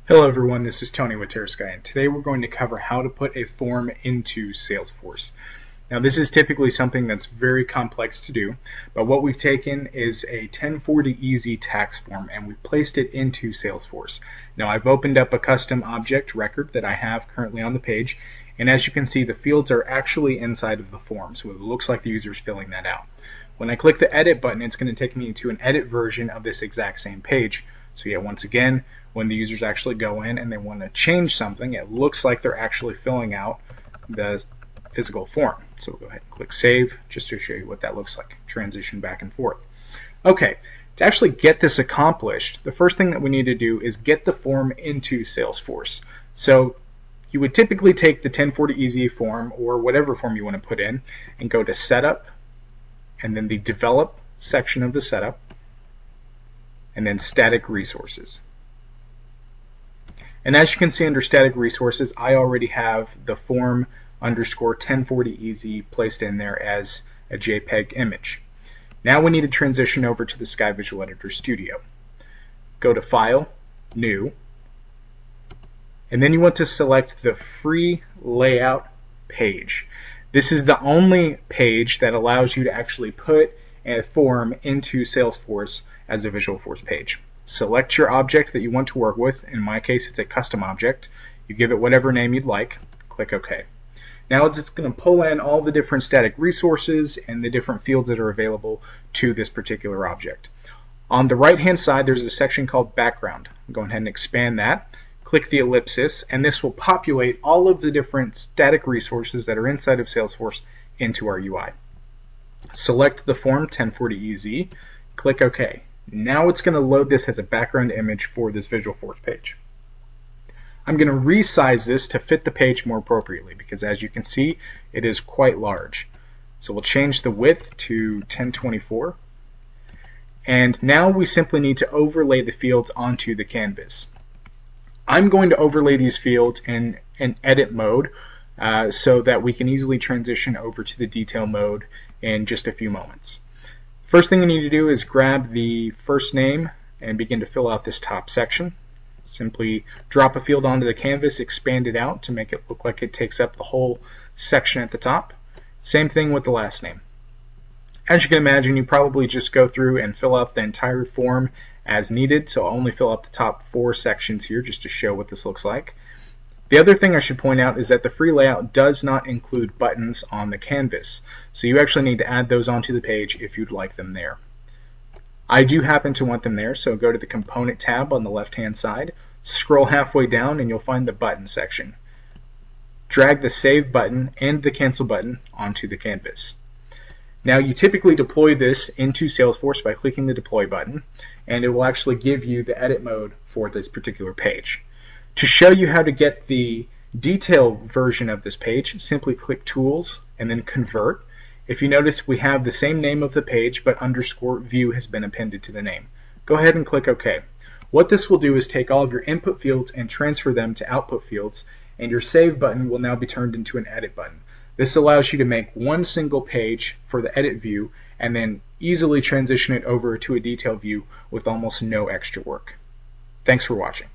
Hello everyone, this is Tony with TerraSky, and today we're going to cover how to put a form into Salesforce. Now this is typically something that's very complex to do, but what we've taken is a 1040 Easy tax form and we've placed it into Salesforce. Now I've opened up a custom object record that I have currently on the page, and as you can see the fields are actually inside of the form, so it looks like the user is filling that out. When I click the edit button, it's going to take me to an edit version of this exact same page. So yeah, once again, when the users actually go in and they want to change something, it looks like they're actually filling out the physical form. So we'll go ahead and click Save just to show you what that looks like. Transition back and forth. Okay, to actually get this accomplished, the first thing that we need to do is get the form into Salesforce. So you would typically take the 1040 Easy form or whatever form you want to put in and go to Setup and then the Develop section of the Setup and then Static Resources. And as you can see under Static Resources, I already have the form underscore 1040 Easy placed in there as a JPEG image. Now we need to transition over to the SkyVisualEditor Studio. Go to File, New, and then you want to select the Free Layout page. This is the only page that allows you to actually put a form into Salesforce as a Visualforce page. Select your object that you want to work with. In my case, it's a custom object. You give it whatever name you'd like. Click OK. Now it's going to pull in all the different static resources and the different fields that are available to this particular object. On the right-hand side, there's a section called Background. Go ahead and expand that. Click the ellipsis, and this will populate all of the different static resources that are inside of Salesforce into our UI. Select the form 1040 Easy. Click OK. Now it's going to load this as a background image for this Visualforce page. I'm going to resize this to fit the page more appropriately because as you can see it is quite large. So we'll change the width to 1024, and now we simply need to overlay the fields onto the canvas. I'm going to overlay these fields in an edit mode so that we can easily transition over to the detail mode in just a few moments. First thing you need to do is grab the first name and begin to fill out this top section. Simply drop a field onto the canvas, expand it out to make it look like it takes up the whole section at the top. Same thing with the last name. As you can imagine, you probably just go through and fill out the entire form as needed, so I'll only fill out the top 4 sections here just to show what this looks like. The other thing I should point out is that the free layout does not include buttons on the canvas, so you actually need to add those onto the page if you'd like them there. I do happen to want them there, so go to the Component tab on the left-hand side, scroll halfway down, and you'll find the Button section. Drag the Save button and the Cancel button onto the canvas. Now you typically deploy this into Salesforce by clicking the Deploy button, and it will actually give you the edit mode for this particular page. To show you how to get the detailed version of this page, simply click Tools and then Convert. If you notice, we have the same name of the page, but underscore view has been appended to the name. Go ahead and click OK. What this will do is take all of your input fields and transfer them to output fields, and your Save button will now be turned into an Edit button. This allows you to make one single page for the edit view and then easily transition it over to a detail view with almost no extra work. Thanks for watching.